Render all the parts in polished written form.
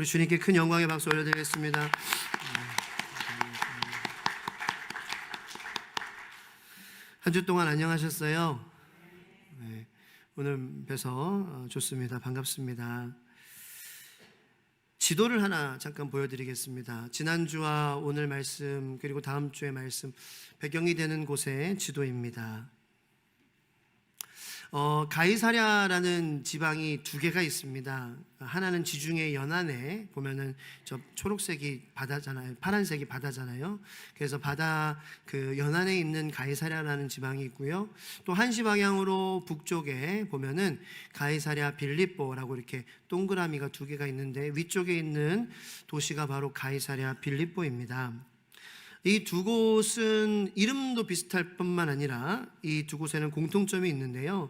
우리 주님께 큰 영광의 박수 올려드리겠습니다. 한 주 동안 안녕하셨어요? 네, 오늘 뵈서 좋습니다. 반갑습니다. 지도를 하나 잠깐 보여드리겠습니다. 지난주와 오늘 말씀 그리고 다음 주의 말씀 배경이 되는 곳의 지도입니다. 가이사랴라는 지방이 두 개가 있습니다. 하나는 지중해 연안에 보면은 저 초록색이 바다잖아요. 파란색이 바다잖아요. 그래서 바다 그 연안에 있는 가이사랴라는 지방이 있고요. 또 한시 방향으로 북쪽에 보면은 가이사랴 빌립보라고 이렇게 동그라미가 두 개가 있는데 위쪽에 있는 도시가 바로 가이사랴 빌립보입니다. 이 두 곳은 이름도 비슷할 뿐만 아니라 이 두 곳에는 공통점이 있는데요.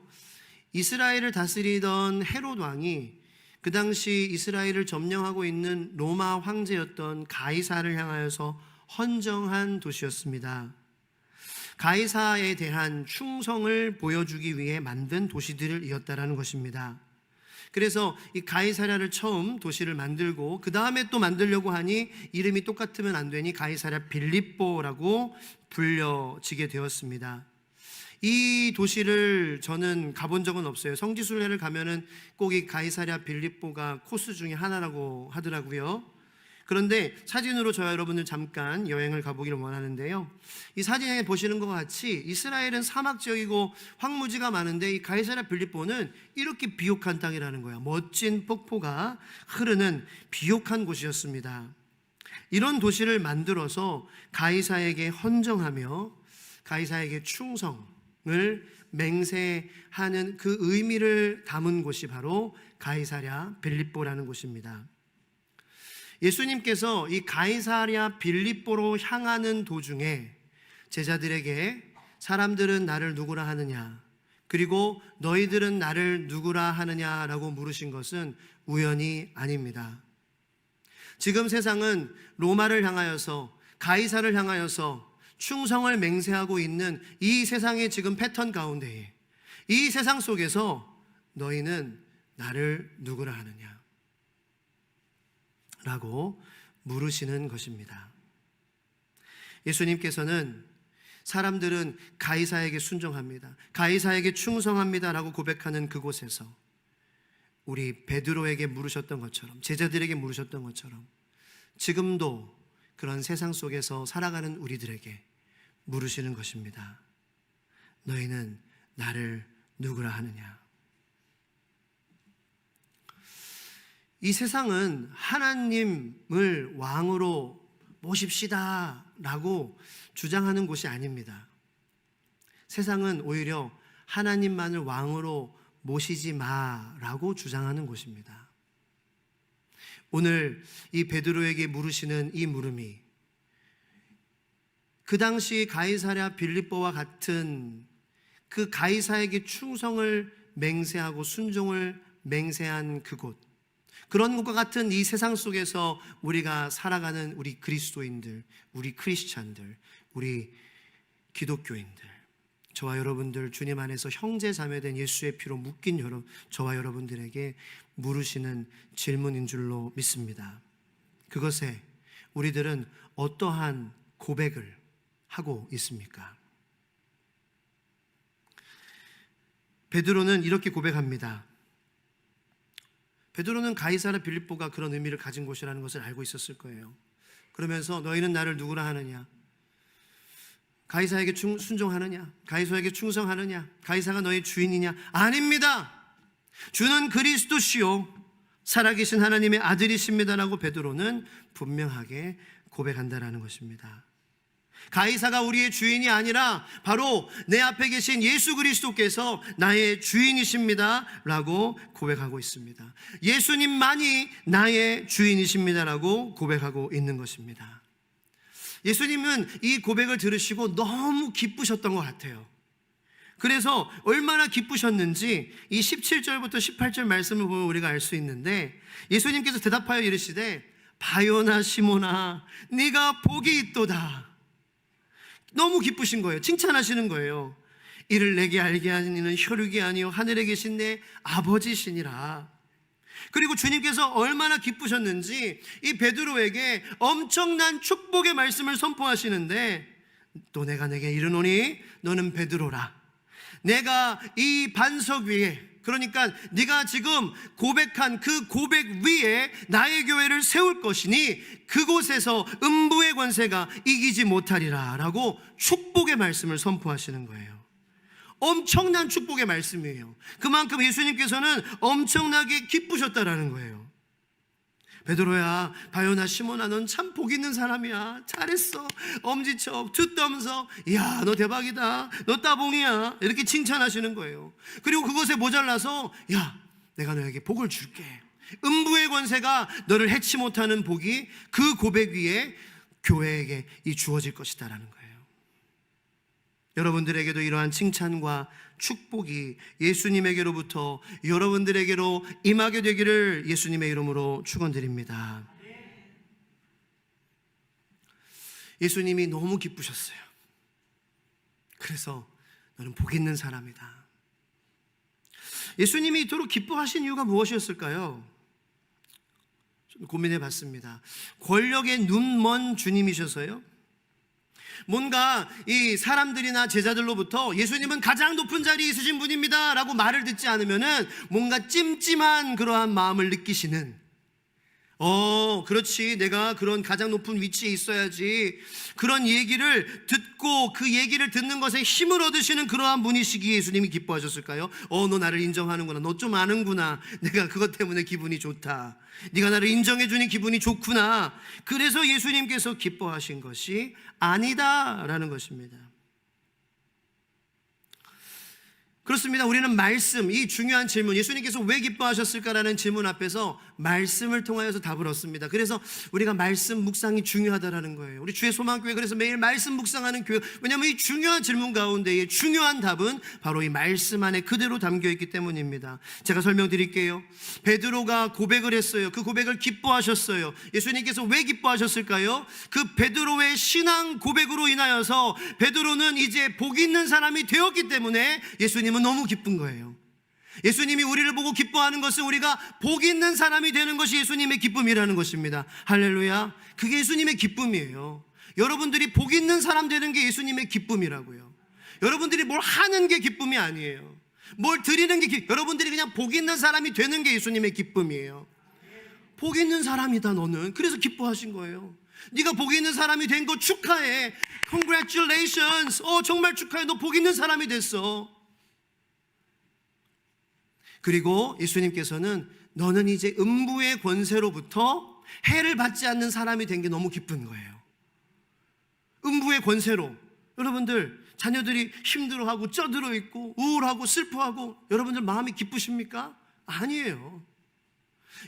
이스라엘을 다스리던 헤롯 왕이 그 당시 이스라엘을 점령하고 있는 로마 황제였던 가이사를 향하여서 헌정한 도시였습니다. 가이사에 대한 충성을 보여주기 위해 만든 도시들이었다라는 것입니다. 그래서 이 가이사랴를 처음 도시를 만들고 그 다음에 또 만들려고 하니 이름이 똑같으면 안 되니 가이사랴 빌립보라고 불려지게 되었습니다. 이 도시를 저는 가본 적은 없어요. 성지순례를 가면은 꼭 이 가이사랴 빌립보가 코스 중에 하나라고 하더라고요. 그런데 사진으로 저와 여러분들 잠깐 여행을 가보기를 원하는데요. 이 사진에 보시는 것과 같이 이스라엘은 사막 지역이고 황무지가 많은데 이 가이사랴 빌립보는 이렇게 비옥한 땅이라는 거예요. 멋진 폭포가 흐르는 비옥한 곳이었습니다. 이런 도시를 만들어서 가이사에게 헌정하며 가이사에게 충성을 맹세하는 그 의미를 담은 곳이 바로 가이사랴 빌립보라는 곳입니다. 예수님께서 이 가이사랴 빌립보로 향하는 도중에 제자들에게 사람들은 나를 누구라 하느냐, 그리고 너희들은 나를 누구라 하느냐라고 물으신 것은 우연이 아닙니다. 지금 세상은 로마를 향하여서 가이사를 향하여서 충성을 맹세하고 있는 이 세상의 지금 패턴 가운데에 이 세상 속에서 너희는 나를 누구라 하느냐 라고 물으시는 것입니다. 예수님께서는 사람들은 가이사에게 순종합니다, 가이사에게 충성합니다 라고 고백하는 그곳에서 우리 베드로에게 물으셨던 것처럼, 제자들에게 물으셨던 것처럼 지금도 그런 세상 속에서 살아가는 우리들에게 물으시는 것입니다. 너희는 나를 누구라 하느냐. 이 세상은 하나님을 왕으로 모십시다 라고 주장하는 곳이 아닙니다. 세상은 오히려 하나님만을 왕으로 모시지 마라고 주장하는 곳입니다. 오늘 이 베드로에게 물으시는 이 물음이 그 당시 가이사랴 빌립보와 같은 그 가이사에게 충성을 맹세하고 순종을 맹세한 그곳, 그런 것과 같은 이 세상 속에서 우리가 살아가는 우리 그리스도인들, 우리 크리스찬들, 우리 기독교인들, 저와 여러분들 주님 안에서 형제 자매된 예수의 피로 묶인 저와 여러분들에게 물으시는 질문인 줄로 믿습니다. 그것에 우리들은 어떠한 고백을 하고 있습니까? 베드로는 이렇게 고백합니다. 베드로는 가이사랴 빌립보가 그런 의미를 가진 곳이라는 것을 알고 있었을 거예요. 그러면서 너희는 나를 누구라 하느냐? 가이사에게 순종하느냐? 가이사에게 충성하느냐? 가이사가 너희 주인이냐? 아닙니다. 주는 그리스도시요 살아계신 하나님의 아들이십니다라고 베드로는 분명하게 고백한다라는 것입니다. 가이사가 우리의 주인이 아니라 바로 내 앞에 계신 예수 그리스도께서 나의 주인이십니다 라고 고백하고 있습니다. 예수님만이 나의 주인이십니다 라고 고백하고 있는 것입니다. 예수님은 이 고백을 들으시고 너무 기쁘셨던 것 같아요. 그래서 얼마나 기쁘셨는지 이 17절부터 18절 말씀을 보면 우리가 알 수 있는데, 예수님께서 대답하여 이르시되 바요나 시몬아 네가 복이 있도다. 너무 기쁘신 거예요. 칭찬하시는 거예요. 이를 내게 알게 하는 이는 혈육이 아니요 하늘에 계신 내 아버지시니라. 그리고 주님께서 얼마나 기쁘셨는지 이 베드로에게 엄청난 축복의 말씀을 선포하시는데, 또 내가 내게 이르노니 너는 베드로라. 내가 이 반석 위에, 그러니까 네가 지금 고백한 그 고백 위에 나의 교회를 세울 것이니 그곳에서 음부의 권세가 이기지 못하리라 라고 축복의 말씀을 선포하시는 거예요. 엄청난 축복의 말씀이에요. 그만큼 예수님께서는 엄청나게 기쁘셨다라는 거예요. 베드로야, 바요나, 시몬아, 넌 참 복 있는 사람이야. 잘했어. 엄지척, 투덤석. 이야, 너 대박이다. 너 따봉이야. 이렇게 칭찬하시는 거예요. 그리고 그것에 모자라서, 야, 내가 너에게 복을 줄게. 음부의 권세가 너를 해치 못하는 복이 그 고백 위에 교회에게 주어질 것이다라는 거예요. 여러분들에게도 이러한 칭찬과 축복이 예수님에게로부터 여러분들에게로 임하게 되기를 예수님의 이름으로 축원드립니다. 예수님이 너무 기쁘셨어요. 그래서 너는 복 있는 사람이다. 예수님이 이토록 기뻐하신 이유가 무엇이었을까요? 고민해 봤습니다. 권력에 눈먼 주님이셔서요? 뭔가 이 사람들이나 제자들로부터 예수님은 가장 높은 자리에 있으신 분입니다 라고 말을 듣지 않으면은 뭔가 찜찜한 그러한 마음을 느끼시는, 그렇지, 내가 그런 가장 높은 위치에 있어야지, 그런 얘기를 듣고 그 얘기를 듣는 것에 힘을 얻으시는 그러한 분이시기에 예수님이 기뻐하셨을까요? 너 나를 인정하는구나, 너 좀 아는구나, 내가 그것 때문에 기분이 좋다, 네가 나를 인정해 주니 기분이 좋구나. 그래서 예수님께서 기뻐하신 것이 아니다라는 것입니다. 그렇습니다. 우리는 말씀, 이 중요한 질문, 예수님께서 왜 기뻐하셨을까라는 질문 앞에서 말씀을 통하여서 답을 얻습니다. 그래서 우리가 말씀 묵상이 중요하다라는 거예요. 우리 주의 소망교회, 그래서 매일 말씀 묵상하는 교회. 왜냐하면 이 중요한 질문 가운데의 중요한 답은 바로 이 말씀 안에 그대로 담겨있기 때문입니다. 제가 설명드릴게요. 베드로가 고백을 했어요. 그 고백을 기뻐하셨어요. 예수님께서 왜 기뻐하셨을까요? 그 베드로의 신앙 고백으로 인하여서 베드로는 이제 복 있는 사람이 되었기 때문에 예수님은 너무 기쁜 거예요. 예수님이 우리를 보고 기뻐하는 것은 우리가 복 있는 사람이 되는 것이 예수님의 기쁨이라는 것입니다. 할렐루야. 그게 예수님의 기쁨이에요. 여러분들이 복 있는 사람 되는 게 예수님의 기쁨이라고요. 여러분들이 뭘 하는 게 기쁨이 아니에요. 뭘 드리는 게 여러분들이 그냥 복 있는 사람이 되는 게 예수님의 기쁨이에요. 복 있는 사람이다 너는. 그래서 기뻐하신 거예요. 네가 복 있는 사람이 된 거 축하해. Congratulations. 정말 축하해. 너 복 있는 사람이 됐어. 그리고 예수님께서는 너는 이제 음부의 권세로부터 해를 받지 않는 사람이 된 게 너무 기쁜 거예요. 음부의 권세로. 여러분들 자녀들이 힘들어하고 쪄들어 있고 우울하고 슬퍼하고 여러분들 마음이 기쁘십니까? 아니에요.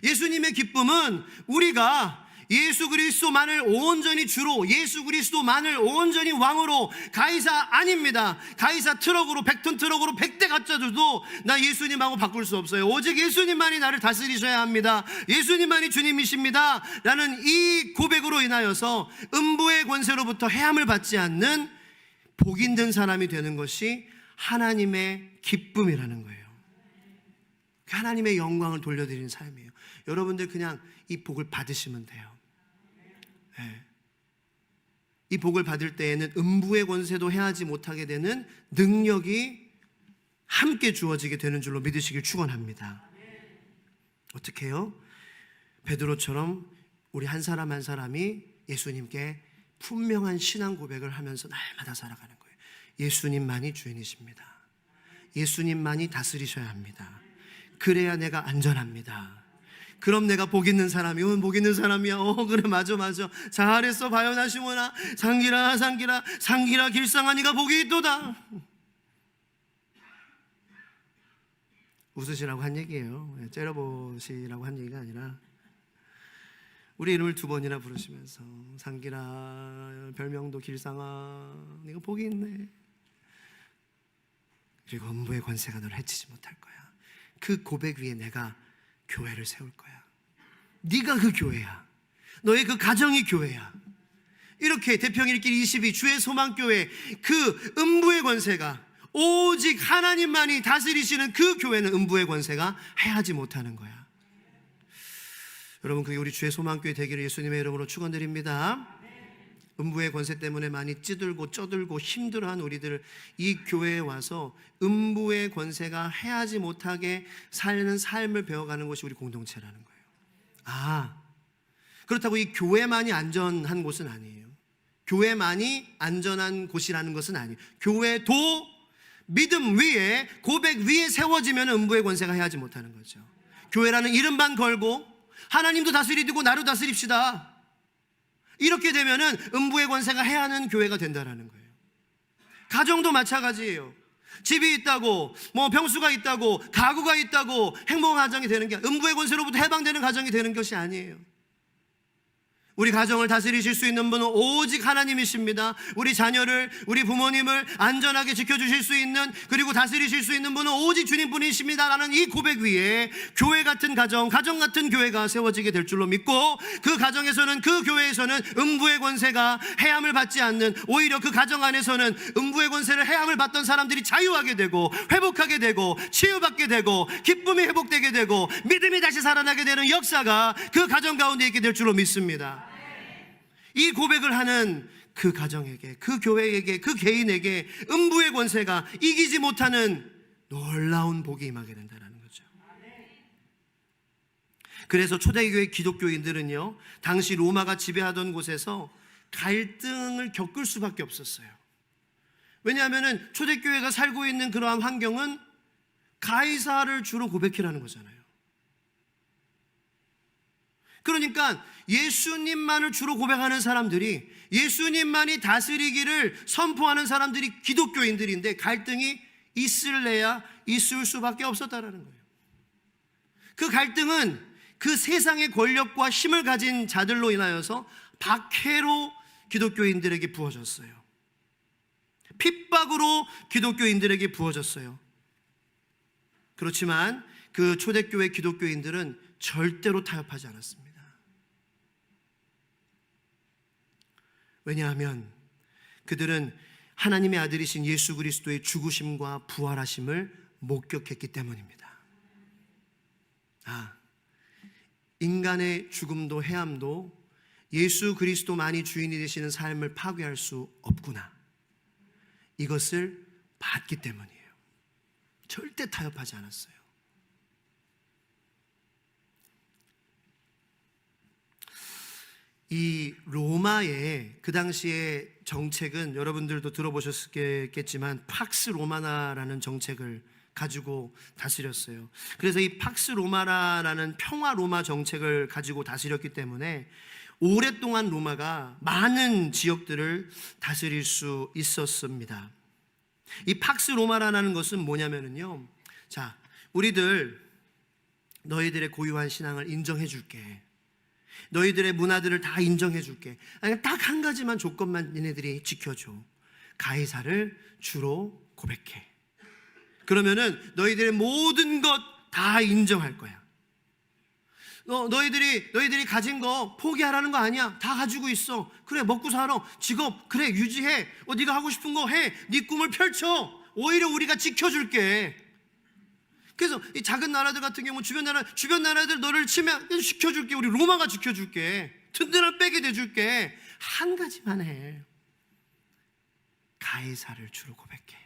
예수님의 기쁨은 우리가 예수 그리스도만을 온전히 주로, 예수 그리스도만을 온전히 왕으로, 가이사 아닙니다. 가이사 트럭으로, 100톤 트럭으로 100대 갖다 줘도 나 예수님하고 바꿀 수 없어요. 오직 예수님만이 나를 다스리셔야 합니다. 예수님만이 주님이십니다 라는 이 고백으로 인하여서 음부의 권세로부터 해함을 받지 않는 복 있는 사람이 되는 것이 하나님의 기쁨이라는 거예요. 하나님의 영광을 돌려드리는 삶이에요. 여러분들 그냥 이 복을 받으시면 돼요. 네. 이 복을 받을 때에는 음부의 권세도 해하지 못하게 되는 능력이 함께 주어지게 되는 줄로 믿으시길 축원합니다. 어떻게 해요? 베드로처럼 우리 한 사람 한 사람이 예수님께 분명한 신앙 고백을 하면서 날마다 살아가는 거예요. 예수님만이 주인이십니다. 예수님만이 다스리셔야 합니다. 그래야 내가 안전합니다. 그럼 내가 복 있는 사람이, 복 있는 사람이야. 그래, 맞아. 잘했어, 바요나, 시몬아. 상기라, 길상하니가 복이 있도다. 웃으시라고 한 얘기예요. 째려보시라고 한 얘기가 아니라 우리 이름을 2번이나 부르시면서 상기라, 별명도 길상아, 네가 복이 있네. 그리고 음부의 권세가 너를 해치지 못할 거야. 그 고백 위에 내가 교회를 세울 거야. 네가 그 교회야. 너의 그 가정이 교회야. 이렇게 대평일길 22 주의 소망교회, 그 음부의 권세가, 오직 하나님만이 다스리시는 그 교회는 음부의 권세가 해하지 못하는 거야. 여러분, 그게 우리 주의 소망교회 되기를 예수님의 이름으로 축원드립니다. 음부의 권세 때문에 많이 찌들고 쪄들고 힘들어한 우리들, 이 교회에 와서 음부의 권세가 해하지 못하게 사는 삶을 배워가는 것이 우리 공동체라는 거예요. 그렇다고 이 교회만이 안전한 곳은 아니에요. 교회만이 안전한 곳이라는 것은 아니에요. 교회도 믿음 위에, 고백 위에 세워지면 음부의 권세가 해하지 못하는 거죠. 교회라는 이름만 걸고 하나님도 다스리고 나로 다스립시다, 이렇게 되면은 음부의 권세가 해하는 교회가 된다라는 거예요. 가정도 마찬가지예요. 집이 있다고, 병수가 있다고, 가구가 있다고 행복한 가정이 되는 게, 음부의 권세로부터 해방되는 가정이 되는 것이 아니에요. 우리 가정을 다스리실 수 있는 분은 오직 하나님이십니다. 우리 자녀를, 우리 부모님을 안전하게 지켜주실 수 있는, 그리고 다스리실 수 있는 분은 오직 주님뿐이십니다라는 이 고백 위에 교회 같은 가정 같은 교회가 세워지게 될 줄로 믿고, 그 가정에서는, 그 교회에서는 음부의 권세가 해함을 받지 않는, 오히려 그 가정 안에서는 음부의 권세를 해함을 받던 사람들이 자유하게 되고, 회복하게 되고, 치유받게 되고, 기쁨이 회복되게 되고, 믿음이 다시 살아나게 되는 역사가 그 가정 가운데 있게 될 줄로 믿습니다. 이 고백을 하는 그 가정에게, 그 교회에게, 그 개인에게 음부의 권세가 이기지 못하는 놀라운 복이 임하게 된다는 거죠. 그래서 초대교회 기독교인들은요, 당시 로마가 지배하던 곳에서 갈등을 겪을 수밖에 없었어요. 왜냐하면 초대교회가 살고 있는 그러한 환경은 가이사를 주로 고백하라는 거잖아요. 그러니까 예수님만을 주로 고백하는 사람들이, 예수님만이 다스리기를 선포하는 사람들이 기독교인들인데, 갈등이 있을래야 있을 수밖에 없었다라는 거예요. 그 갈등은 그 세상의 권력과 힘을 가진 자들로 인하여서 박해로 기독교인들에게 부어졌어요. 핍박으로 기독교인들에게 부어졌어요. 그렇지만 그 초대교회 기독교인들은 절대로 타협하지 않았습니다. 왜냐하면 그들은 하나님의 아들이신 예수 그리스도의 죽으심과 부활하심을 목격했기 때문입니다. 인간의 죽음도 해함도 예수 그리스도만이 주인이 되시는 삶을 파괴할 수 없구나, 이것을 봤기 때문이에요. 절대 타협하지 않았어요. 이 로마의 그 당시의 정책은 여러분들도 들어보셨겠지만 팍스 로마나라는 정책을 가지고 다스렸어요. 그래서 이 팍스 로마나라는 평화 로마 정책을 가지고 다스렸기 때문에 오랫동안 로마가 많은 지역들을 다스릴 수 있었습니다. 이 팍스 로마나라는 것은 뭐냐면요, 자, 우리들 너희들의 고유한 신앙을 인정해 줄게, 너희들의 문화들을 다 인정해 줄게, 딱 한 가지만 조건만 니네들이 지켜줘. 가이사를 주로 고백해. 그러면은 너희들의 모든 것 다 인정할 거야. 너희들이 가진 거 포기하라는 거 아니야. 다 가지고 있어. 그래, 먹고 살아. 직업 그래, 유지해. 네가 하고 싶은 거 해. 네 꿈을 펼쳐. 오히려 우리가 지켜줄게. 그래서 이 작은 나라들 같은 경우 주변 나라들 너를 치면 지켜줄게. 우리 로마가 지켜줄게. 든든한 백이 돼줄게. 한 가지만 해. 가이사를 주로 고백해.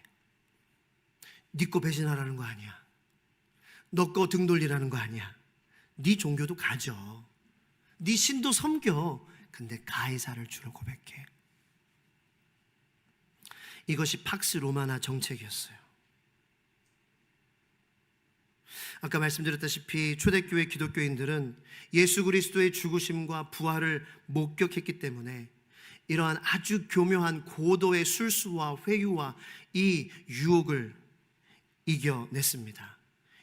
네 거 배신하라는 거 아니야. 너 거 등 돌리라는 거 아니야. 네 종교도 가져. 네 신도 섬겨. 근데 가이사를 주로 고백해. 이것이 팍스 로마나 정책이었어요. 아까 말씀드렸다시피 초대교회 기독교인들은 예수 그리스도의 죽으심과 부활을 목격했기 때문에 이러한 아주 교묘한 고도의 술수와 회유와 이 유혹을 이겨냈습니다.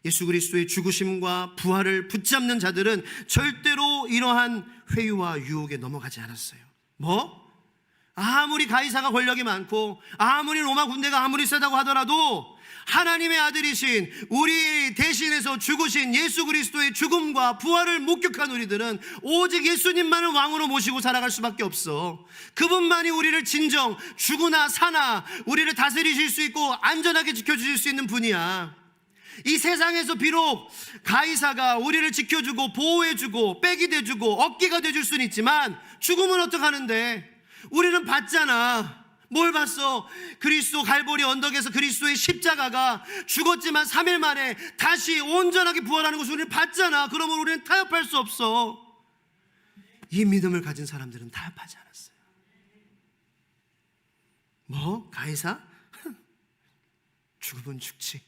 예수 그리스도의 죽으심과 부활을 붙잡는 자들은 절대로 이러한 회유와 유혹에 넘어가지 않았어요. 아무리 가이사가 권력이 많고 아무리 로마 군대가 아무리 세다고 하더라도 하나님의 아들이신 우리 대신해서 죽으신 예수 그리스도의 죽음과 부활을 목격한 우리들은 오직 예수님만을 왕으로 모시고 살아갈 수밖에 없어. 그분만이 우리를 진정 죽으나 사나 우리를 다스리실 수 있고 안전하게 지켜주실 수 있는 분이야. 이 세상에서 비록 가이사가 우리를 지켜주고 보호해주고 백이 돼주고 어깨가 돼줄 수는 있지만 죽으면 어떡하는데? 우리는 봤잖아. 뭘 봤어? 그리스도 갈보리 언덕에서 그리스도의 십자가가 죽었지만 3일 만에 다시 온전하게 부활하는 것을 우리는 봤잖아. 그러면 우리는 타협할 수 없어. 이 믿음을 가진 사람들은 타협하지 않았어요. 뭐? 가이사? 죽으면 죽지.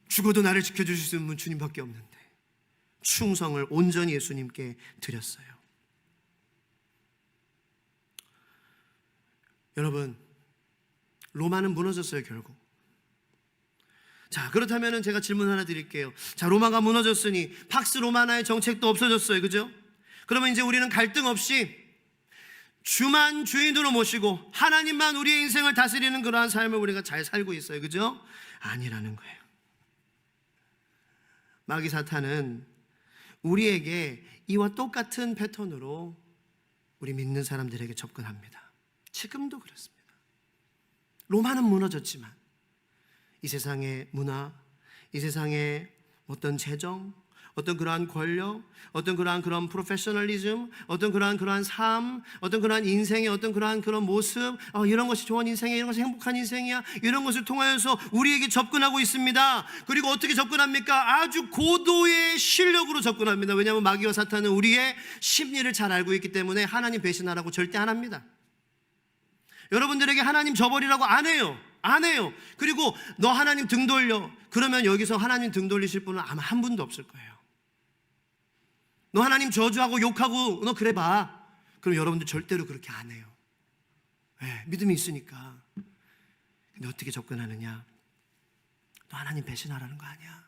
죽어도 나를 지켜주실 수 있는 분 주님밖에 없는데 충성을 온전히 예수님께 드렸어요. 여러분, 로마는 무너졌어요, 결국. 자, 그렇다면 제가 질문 하나 드릴게요. 자, 로마가 무너졌으니 팍스 로마나의 정책도 없어졌어요, 그죠? 그러면 이제 우리는 갈등 없이 주만 주인으로 모시고 하나님만 우리의 인생을 다스리는 그러한 삶을 우리가 잘 살고 있어요, 그죠? 아니라는 거예요. 마귀 사탄은 우리에게 이와 똑같은 패턴으로 우리 믿는 사람들에게 접근합니다. 지금도 그렇습니다. 로마는 무너졌지만 이 세상의 문화, 이 세상의 어떤 재정, 어떤 그러한 권력, 어떤 그러한 그런 프로페셔널리즘, 어떤 그러한 삶, 어떤 그러한 인생의 어떤 그러한 그런 모습, 이런 것이 좋은 인생이야, 이런 것이 행복한 인생이야, 이런 것을 통하여서 우리에게 접근하고 있습니다. 그리고 어떻게 접근합니까? 아주 고도의 실력으로 접근합니다. 왜냐하면 마귀와 사탄은 우리의 심리를 잘 알고 있기 때문에 하나님 배신하라고 절대 안 합니다. 여러분들에게 하나님 저버리라고 안 해요. 안 해요. 그리고 너 하나님 등 돌려. 그러면 여기서 하나님 등 돌리실 분은 아마 한 분도 없을 거예요. 너 하나님 저주하고 욕하고 너 그래 봐. 그럼 여러분들 절대로 그렇게 안 해요. 네, 믿음이 있으니까. 근데 어떻게 접근하느냐? 너 하나님 배신하라는 거 아니야.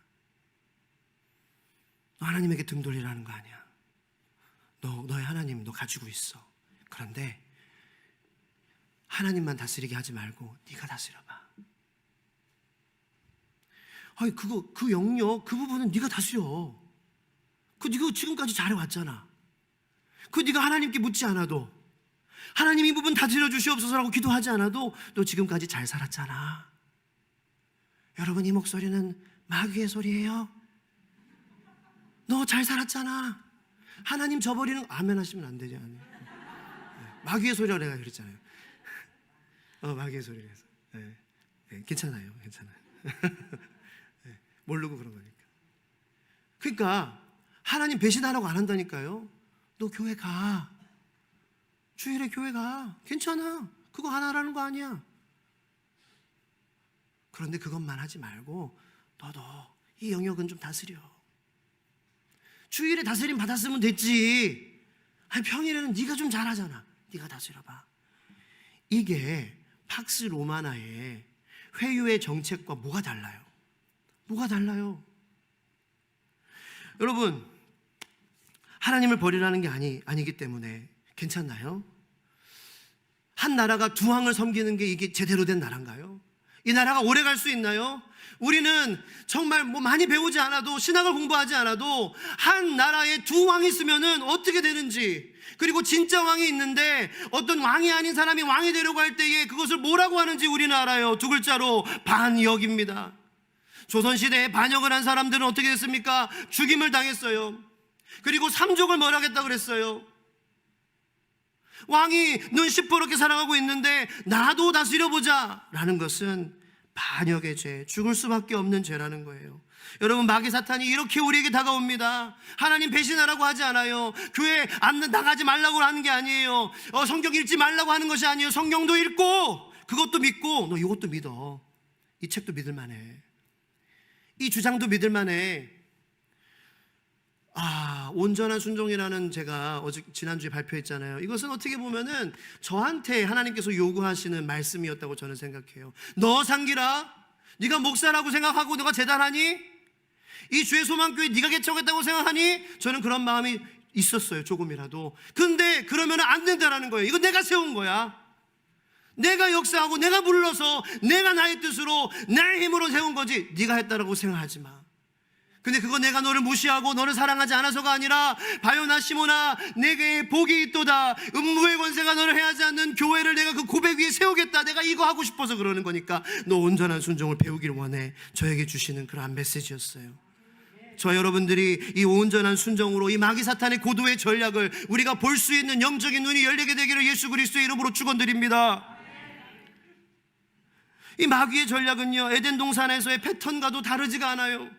너 하나님에게 등 돌리라는 거 아니야. 너의 하나님 너 가지고 있어. 그런데 하나님만 다스리게 하지 말고 네가 다스려봐. 아니 그 영역 그 부분은 네가 다스려. 네가 지금까지 잘해왔잖아. 네가 하나님께 묻지 않아도, 하나님 이 부분 다스려 주시옵소서라고 기도하지 않아도 너 지금까지 잘 살았잖아. 여러분, 이 목소리는 마귀의 소리예요. 너 잘 살았잖아. 하나님 저버리는 아멘 하시면 안 되지. 마귀의 소리라 내가 그랬잖아요. 마귀의 소리를 해서. 괜찮아요. 모르고 그런 거니까. 그러니까 하나님 배신하라고 안 한다니까요. 너 교회 가. 주일에 교회 가. 괜찮아. 그거 하나라는 거 아니야. 그런데 그것만 하지 말고 너도 이 영역은 좀 다스려. 주일에 다스림 받았으면 됐지. 아니 평일에는 네가 좀 잘하잖아. 네가 다스려봐. 이게 팍스 로마나의 회유의 정책과 뭐가 달라요? 뭐가 달라요? 여러분, 하나님을 버리라는 게 아니기 때문에 괜찮나요? 한 나라가 두 왕을 섬기는 게 이게 제대로 된 나라인가요? 이 나라가 오래 갈 수 있나요? 우리는 정말 많이 배우지 않아도, 신학을 공부하지 않아도 한 나라에 두 왕이 있으면은 어떻게 되는지, 그리고 진짜 왕이 있는데 어떤 왕이 아닌 사람이 왕이 되려고 할 때에 그것을 뭐라고 하는지 우리는 알아요. 두 글자로 반역입니다. 조선시대에 반역을 한 사람들은 어떻게 됐습니까? 죽임을 당했어요. 그리고 삼족을 멸하겠다 그랬어요. 왕이 눈 시퍼렇게 살아가고 있는데 나도 다스려보자 라는 것은 반역의 죄, 죽을 수밖에 없는 죄라는 거예요. 여러분, 마귀 사탄이 이렇게 우리에게 다가옵니다. 하나님 배신하라고 하지 않아요. 교회 안 나가지 말라고 하는 게 아니에요. 성경 읽지 말라고 하는 것이 아니에요. 성경도 읽고 그것도 믿고 너 이것도 믿어. 이 책도 믿을만해. 이 주장도 믿을만해. 온전한 순종이라는 제가 지난주에 발표했잖아요. 이것은 어떻게 보면은 저한테 하나님께서 요구하시는 말씀이었다고 저는 생각해요. 너 상기라, 네가 목사라고 생각하고 너가 재단하니? 이 주의 소망교회 네가 개척했다고 생각하니? 저는 그런 마음이 있었어요, 조금이라도. 근데 그러면 안 된다라는 거예요. 이거 내가 세운 거야. 내가 역사하고 내가 불러서 내가 나의 뜻으로 나의 힘으로 세운 거지 네가 했다라고 생각하지 마. 근데 그거 내가 너를 무시하고 너를 사랑하지 않아서가 아니라 바요나 시모나 내게 복이 있도다. 음부의 권세가 너를 해하지 않는 교회를 내가 그 고백 위에 세우겠다. 배우겠다. 내가 이거 하고 싶어서 그러는 거니까 너 온전한 순종을 배우길 원해. 저에게 주시는 그러한 메시지였어요. 저 여러분들이 이 온전한 순종으로 이 마귀 사탄의 고도의 전략을 우리가 볼 수 있는 영적인 눈이 열리게 되기를 예수 그리스도의 이름으로 축원드립니다. 이 마귀의 전략은요, 에덴 동산에서의 패턴과도 다르지가 않아요.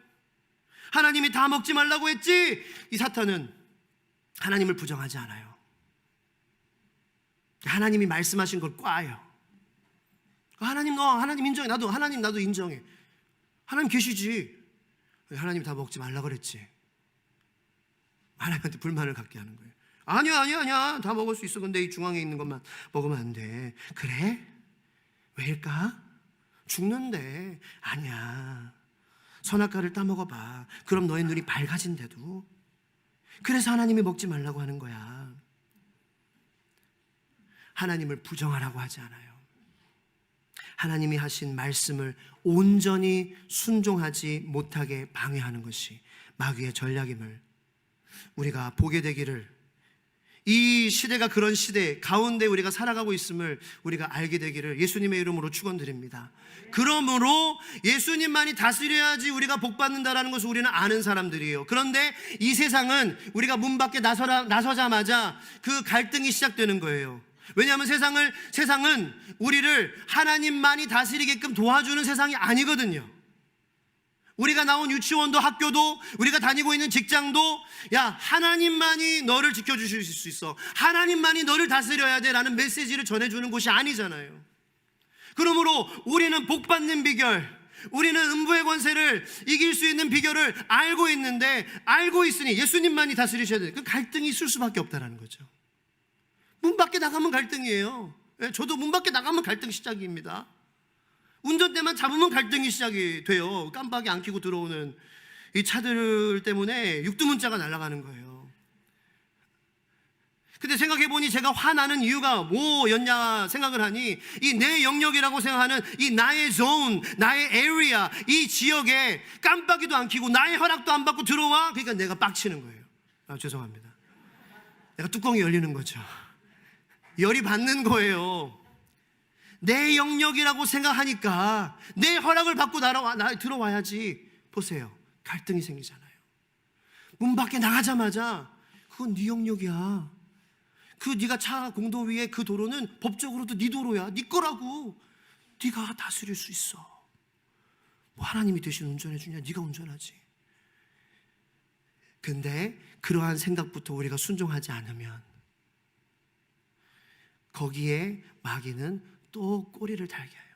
하나님이 다 먹지 말라고 했지, 이 사탄은 하나님을 부정하지 않아요. 하나님이 말씀하신 걸 꽈요. 하나님 인정해. 나도 인정해. 하나님 계시지. 하나님이 다 먹지 말라 그랬지. 하나님한테 불만을 갖게 하는 거예요. 아니야. 다 먹을 수 있어. 근데 이 중앙에 있는 것만 먹으면 안 돼. 그래? 왜일까? 죽는데. 아니야. 선악과를 따먹어봐. 그럼 너의 눈이 밝아진대도. 그래서 하나님이 먹지 말라고 하는 거야. 하나님을 부정하라고 하지 않아요. 하나님이 하신 말씀을 온전히 순종하지 못하게 방해하는 것이 마귀의 전략임을 우리가 보게 되기를, 이 시대가 그런 시대 가운데 우리가 살아가고 있음을 우리가 알게 되기를 예수님의 이름으로 축원드립니다. 그러므로 예수님만이 다스려야지 우리가 복받는다라는 것을 우리는 아는 사람들이에요. 그런데 이 세상은 우리가 문 밖에 나서자마자 그 갈등이 시작되는 거예요. 왜냐하면 세상은 우리를 하나님만이 다스리게끔 도와주는 세상이 아니거든요. 우리가 나온 유치원도 학교도 우리가 다니고 있는 직장도 야, 하나님만이 너를 지켜주실 수 있어. 하나님만이 너를 다스려야 돼 라는 메시지를 전해주는 곳이 아니잖아요. 그러므로 우리는 복받는 비결, 우리는 음부의 권세를 이길 수 있는 비결을 알고 있는데, 알고 있으니 예수님만이 다스리셔야 돼. 그 갈등이 있을 수밖에 없다는 거죠. 문 밖에 나가면 갈등이에요. 저도 문 밖에 나가면 갈등 시작입니다. 운전대만 잡으면 갈등이 시작이 돼요. 깜빡이 안 켜고 들어오는 이 차들 때문에 육두문자가 날아가는 거예요. 근데 생각해보니 제가 화나는 이유가 뭐였냐 생각을 하니, 이 내 영역이라고 생각하는 이 나의 존, 나의 에리아, 이 지역에 깜빡이도 안 켜고 나의 허락도 안 받고 들어와. 그러니까 내가 빡치는 거예요. 죄송합니다. 내가 뚜껑이 열리는 거죠. 열이 받는 거예요. 내 영역이라고 생각하니까 내 허락을 받고 들어와야지. 보세요, 갈등이 생기잖아요. 문 밖에 나가자마자 그건 네 영역이야. 네가 차 공도 위에 그 도로는 법적으로도 네 도로야. 네 거라고. 네가 다스릴 수 있어. 뭐 하나님이 대신 운전해 주냐? 네가 운전하지. 근데 그러한 생각부터 우리가 순종하지 않으면 거기에 마귀는 또 꼬리를 달게 해요.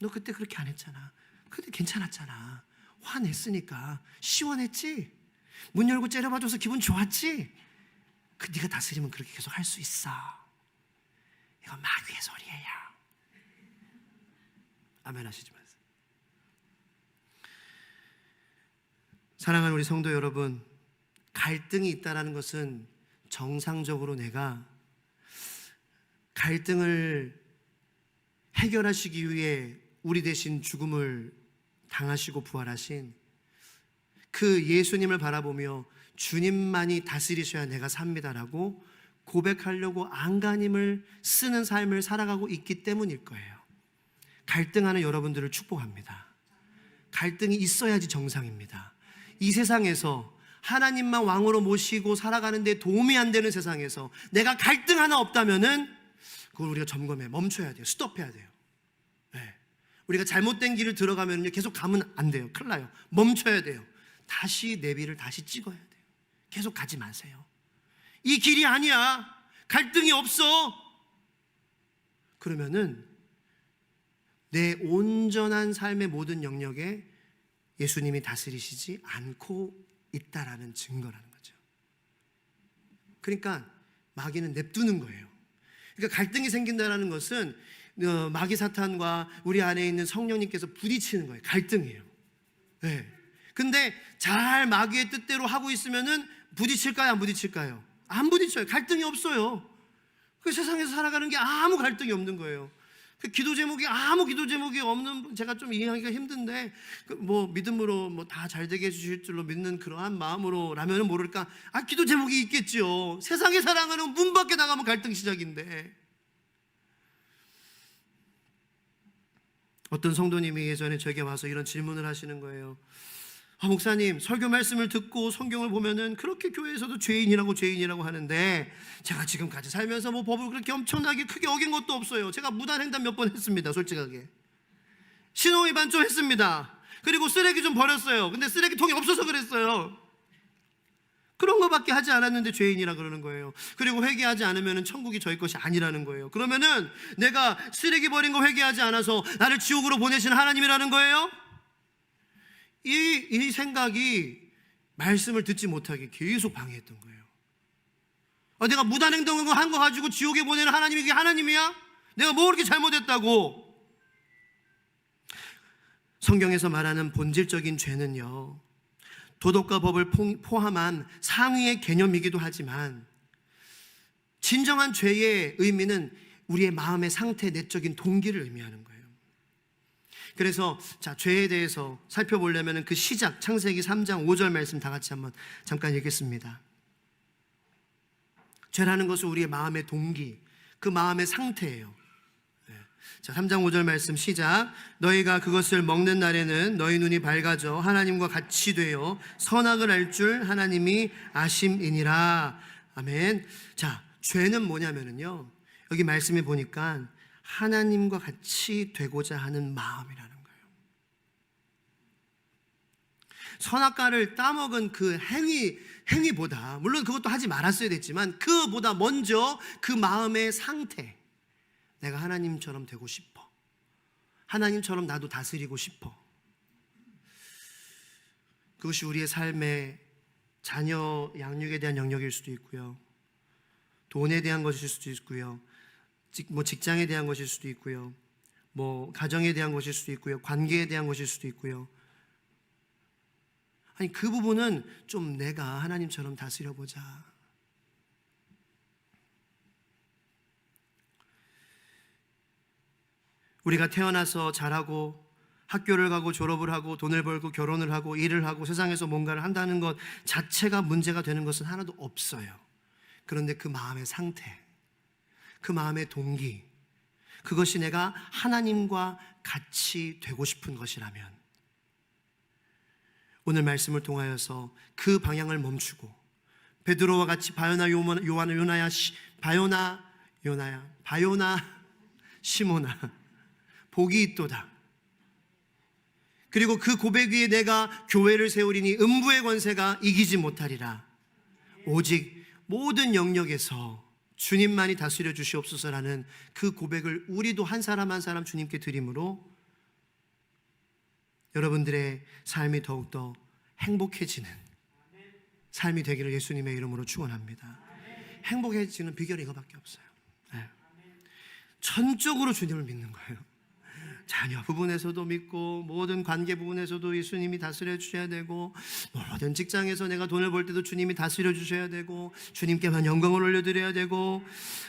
너 그때 그렇게 안 했잖아. 그때 괜찮았잖아. 화냈으니까 시원했지. 문 열고 째려봐줘서 기분 좋았지. 네가 다스리면 그렇게 계속 할 수 있어. 이건 마귀의 소리예요. 아멘 하시지 마세요. 사랑하는 우리 성도 여러분, 갈등이 있다는 것은 정상적으로 내가 갈등을 해결하시기 위해 우리 대신 죽음을 당하시고 부활하신 그 예수님을 바라보며 주님만이 다스리셔야 내가 삽니다라고 고백하려고 안간힘을 쓰는 삶을 살아가고 있기 때문일 거예요. 갈등하는 여러분들을 축복합니다. 갈등이 있어야지 정상입니다. 이 세상에서 하나님만 왕으로 모시고 살아가는 데 도움이 안 되는 세상에서 내가 갈등 하나 없다면은 그걸 우리가 점검해 멈춰야 돼요. 스톱해야 돼요. 네. 우리가 잘못된 길을 들어가면 계속 가면 안 돼요. 큰일 나요. 멈춰야 돼요. 다시 내비를 다시 찍어야 돼요. 계속 가지 마세요. 이 길이 아니야. 갈등이 없어. 그러면은 내 온전한 삶의 모든 영역에 예수님이 다스리시지 않고 있다라는 증거라는 거죠. 그러니까 마귀는 냅두는 거예요. 그러니까 갈등이 생긴다는 것은 마귀 사탄과 우리 안에 있는 성령님께서 부딪히는 거예요. 갈등이에요. 네. 근데 잘 마귀의 뜻대로 하고 있으면은 부딪힐까요? 안 부딪힐까요? 안 부딪혀요. 갈등이 없어요. 그 세상에서 살아가는 게 아무 갈등이 없는 거예요. 그 기도 제목이 아무 기도 제목이 없는, 제가 좀 이해하기가 힘든데 뭐 믿음으로 뭐 다 잘 되게 해주실 줄로 믿는 그러한 마음으로라면은 모를까, 기도 제목이 있겠죠. 세상에 살아가는 문 밖에 나가면 갈등 시작인데 어떤 성도님이 예전에 저에게 와서 이런 질문을 하시는 거예요. 목사님, 설교 말씀을 듣고 성경을 보면은 그렇게 교회에서도 죄인이라고 하는데 제가 지금까지 살면서 뭐 법을 그렇게 엄청나게 크게 어긴 것도 없어요. 제가 무단횡단 몇 번 했습니다. 솔직하게 신호위반 좀 했습니다. 그리고 쓰레기 좀 버렸어요. 근데 쓰레기통이 없어서 그랬어요. 그런 거밖에 하지 않았는데 죄인이라 그러는 거예요. 그리고 회개하지 않으면 천국이 저희 것이 아니라는 거예요. 그러면은 내가 쓰레기 버린 거 회개하지 않아서 나를 지옥으로 보내시는 하나님이라는 거예요? 이 생각이 말씀을 듣지 못하게 계속 방해했던 거예요. 내가 무단행동을 한 거 가지고 지옥에 보내는 하나님이 그게 하나님이야? 내가 뭐 그렇게 잘못했다고? 성경에서 말하는 본질적인 죄는요, 도덕과 법을 포함한 상위의 개념이기도 하지만 진정한 죄의 의미는 우리의 마음의 상태, 내적인 동기를 의미하는 거예요. 그래서 죄에 대해서 살펴보려면 그 시작, 창세기 3장 5절 말씀 다 같이 한번 잠깐 읽겠습니다. 죄라는 것은 우리의 마음의 동기, 그 마음의 상태예요. 3장 5절 말씀 시작. 너희가 그것을 먹는 날에는 너희 눈이 밝아져 하나님과 같이 되어 선악을 알 줄 하나님이 아심이니라. 아멘. 죄는 뭐냐면요, 여기 말씀에 보니까 하나님과 같이 되고자 하는 마음이라는 거예요. 선악과를 따먹은 그 행위보다, 물론 그것도 하지 말았어야 됐지만 그보다 먼저 그 마음의 상태, 내가 하나님처럼 되고 싶어, 하나님처럼 나도 다스리고 싶어. 그것이 우리의 삶의 자녀 양육에 대한 영역일 수도 있고요, 돈에 대한 것일 수도 있고요, 직장에 대한 것일 수도 있고요, 가정에 대한 것일 수도 있고요, 관계에 대한 것일 수도 있고요. 그 부분은 좀 내가 하나님처럼 다스려보자. 우리가 태어나서 자라고 학교를 가고 졸업을 하고 돈을 벌고 결혼을 하고 일을 하고 세상에서 뭔가를 한다는 것 자체가 문제가 되는 것은 하나도 없어요. 그런데 그 마음의 상태, 그 마음의 동기, 그것이 내가 하나님과 같이 되고 싶은 것이라면 오늘 말씀을 통하여서 그 방향을 멈추고 베드로와 같이 바요나 시모나 복이 있도다. 그리고 그 고백 위에 내가 교회를 세우리니 음부의 권세가 이기지 못하리라. 오직 모든 영역에서 주님만이 다스려 주시옵소서라는 그 고백을 우리도 한 사람 한 사람 주님께 드림으로 여러분들의 삶이 더욱더 행복해지는 삶이 되기를 예수님의 이름으로 축원합니다. 행복해지는 비결이 이거밖에 없어요. 전적으로 주님을 믿는 거예요. 자녀 부분에서도 믿고 모든 관계 부분에서도 예수님이 다스려 주셔야 되고, 모든 직장에서 내가 돈을 벌 때도 주님이 다스려 주셔야 되고, 주님께만 영광을 올려드려야 되고,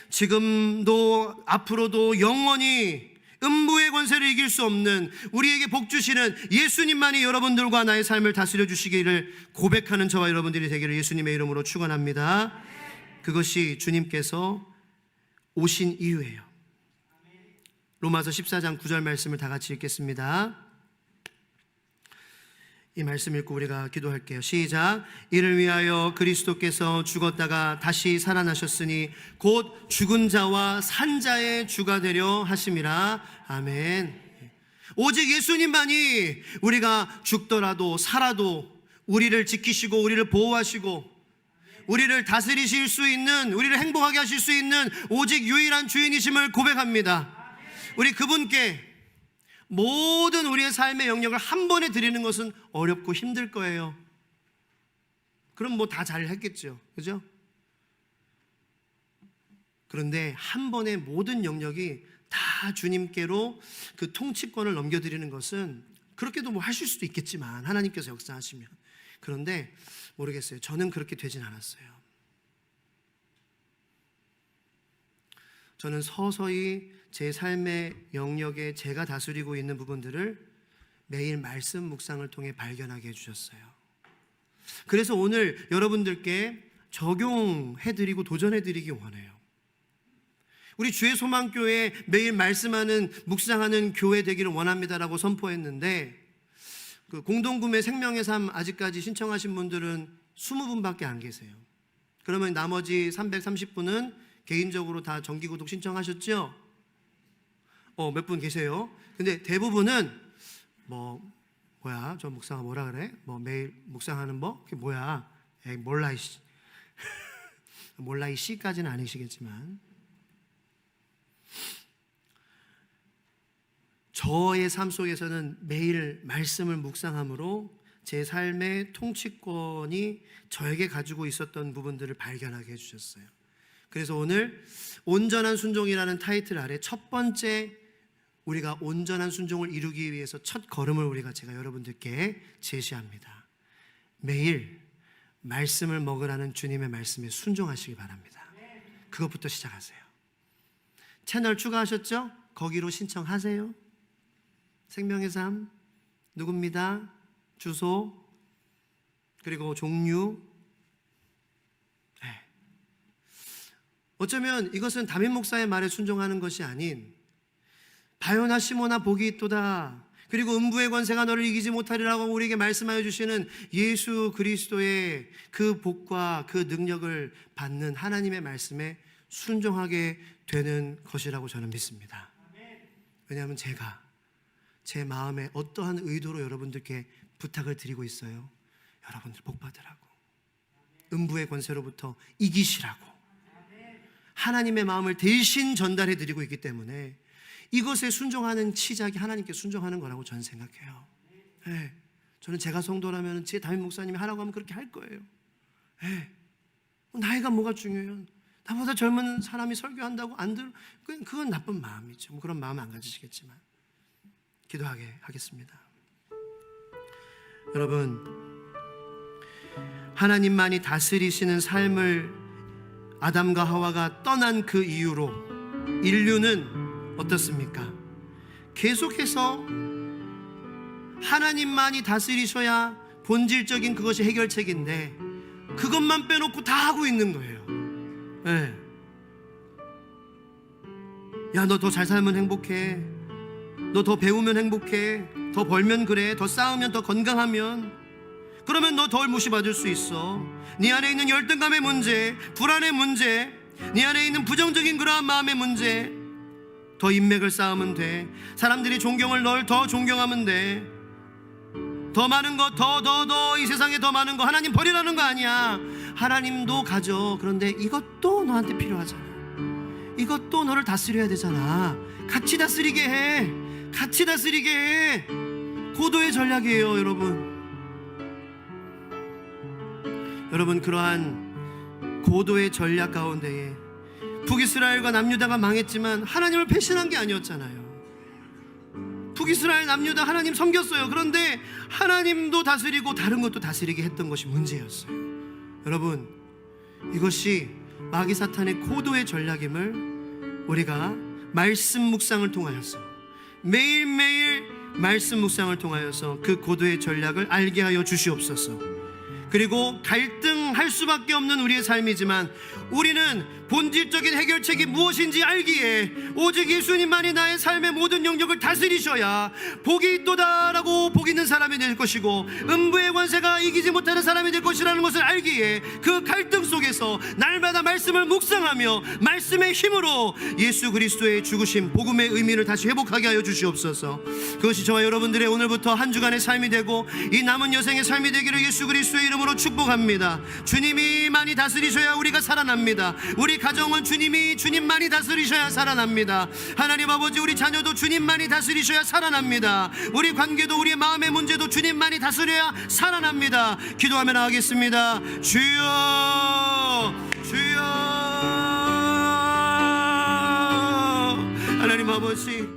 지금도 앞으로도 영원히 음부의 권세를 이길 수 없는 우리에게 복 주시는 예수님만이 여러분들과 나의 삶을 다스려 주시기를 고백하는 저와 여러분들이 되기를 예수님의 이름으로 축원합니다. 그것이 주님께서 오신 이유예요. 로마서 14장 9절 말씀을 다 같이 읽겠습니다. 이 말씀 읽고 우리가 기도할게요. 시작. 이를 위하여 그리스도께서 죽었다가 다시 살아나셨으니 곧 죽은 자와 산 자의 주가 되려 하심이라. 아멘. 오직 예수님만이 우리가 죽더라도 살아도 우리를 지키시고 우리를 보호하시고 우리를 다스리실 수 있는, 우리를 행복하게 하실 수 있는 오직 유일한 주인이심을 고백합니다. 우리 그분께 모든 우리의 삶의 영역을 한 번에 드리는 것은 어렵고 힘들 거예요. 그럼 다 잘 했겠죠, 그죠? 그런데 한 번에 모든 영역이 다 주님께로 그 통치권을 넘겨드리는 것은 그렇게도 하실 수도 있겠지만, 하나님께서 역사하시면. 그런데 모르겠어요. 저는 그렇게 되진 않았어요. 저는 서서히 제 삶의 영역에 제가 다스리고 있는 부분들을 매일 말씀 묵상을 통해 발견하게 해주셨어요. 그래서 오늘 여러분들께 적용해드리고 도전해드리기 원해요. 우리 주의 소망교회 매일 말씀하는 묵상하는 교회 되기를 원합니다라고 선포했는데 그 공동구매 생명의 삶 아직까지 신청하신 분들은 20분밖에 안 계세요. 그러면 나머지 330분은 개인적으로 다 정기구독 신청하셨죠? 몇 분 계세요? 근데 대부분은 저 묵상하 뭐라 그래? 매일 묵상하는 그게 뭐야? 에이 몰라 이씨. 몰라 이 씨까지는 아니시겠지만 저의 삶 속에서는 매일 말씀을 묵상함으로 제 삶의 통치권이 저에게 가지고 있었던 부분들을 발견하게 해주셨어요. 그래서 오늘 온전한 순종이라는 타이틀 아래 첫 번째 우리가 온전한 순종을 이루기 위해서 첫 걸음을 제가 여러분들께 제시합니다. 매일 말씀을 먹으라는 주님의 말씀에 순종하시기 바랍니다. 그것부터 시작하세요. 채널 추가하셨죠? 거기로 신청하세요. 생명의 삶 누굽니다. 주소 그리고 종류. 어쩌면 이것은 담임 목사의 말에 순종하는 것이 아닌 바요나 시모나 복이 있도다. 그리고 음부의 권세가 너를 이기지 못하리라고 우리에게 말씀하여 주시는 예수 그리스도의 그 복과 그 능력을 받는 하나님의 말씀에 순종하게 되는 것이라고 저는 믿습니다. 왜냐하면 제가 제 마음에 어떠한 의도로 여러분들께 부탁을 드리고 있어요. 여러분들 복 받으라고, 음부의 권세로부터 이기시라고 하나님의 마음을 대신 전달해 드리고 있기 때문에 이것에 순종하는 시작이 하나님께 순종하는 거라고 저는 생각해요. 저는 제가 성도라면 제 담임 목사님이 하라고 하면 그렇게 할 거예요. 나이가 뭐가 중요해요? 나보다 젊은 사람이 설교한다고 안 들어? 그건 나쁜 마음이죠. 그런 마음 안 가지시겠지만 기도하게 하겠습니다. 여러분, 하나님만이 다스리시는 삶을 아담과 하와가 떠난 그 이후로 인류는 어떻습니까? 계속해서 하나님만이 다스리셔야 본질적인 그것이 해결책인데 그것만 빼놓고 다 하고 있는 거예요. 야, 너 더 잘 살면 행복해. 너 더 배우면 행복해. 더 벌면 그래. 더 싸우면, 더 건강하면, 그러면 너 덜 무시받을 수 있어. 네 안에 있는 열등감의 문제, 불안의 문제, 네 안에 있는 부정적인 그러한 마음의 문제, 더 인맥을 쌓으면 돼. 사람들이 널 더 존경하면 돼. 더 많은 거, 더 이 세상에 더 많은 거 하나님 버리라는 거 아니야. 하나님도 가져. 그런데 이것도 너한테 필요하잖아. 이것도 너를 다스려야 되잖아. 같이 다스리게 해. 같이 다스리게 해. 고도의 전략이에요, 여러분. 여러분, 그러한 고도의 전략 가운데에 북이스라엘과 남유다가 망했지만 하나님을 배신한 게 아니었잖아요. 북이스라엘, 남유다 하나님 섬겼어요. 그런데 하나님도 다스리고 다른 것도 다스리게 했던 것이 문제였어요. 여러분, 이것이 마귀 사탄의 고도의 전략임을 우리가 말씀 묵상을 통하여서, 매일매일 말씀 묵상을 통하여서 그 고도의 전략을 알게 하여 주시옵소서. 그리고 갈등할 수밖에 없는 우리의 삶이지만 우리는 본질적인 해결책이 무엇인지 알기에 오직 예수님만이 나의 삶의 모든 영역을 다스리셔야 복이 있도다라고 복 있는 사람이 될 것이고 음부의 권세가 이기지 못하는 사람이 될 것이라는 것을 알기에 그 갈등 속에서 날마다 말씀을 묵상하며 말씀의 힘으로 예수 그리스도의 죽으심, 복음의 의미를 다시 회복하게 하여 주시옵소서. 그것이 저와 여러분들의 오늘부터 한 주간의 삶이 되고 이 남은 여생의 삶이 되기를 예수 그리스도의 이름으로 축복합니다. 주님이 많이 다스리셔야 우리가 살아납니다. 우리 가정은 주님만이 다스리셔야 살아납니다. 하나님 아버지, 우리 자녀도 주님만이 다스리셔야 살아납니다. 우리 관계도, 우리의 마음의 문제도 주님만이 다스려야 살아납니다. 기도하며 나가겠습니다. 주여, 주여. 하나님 아버지,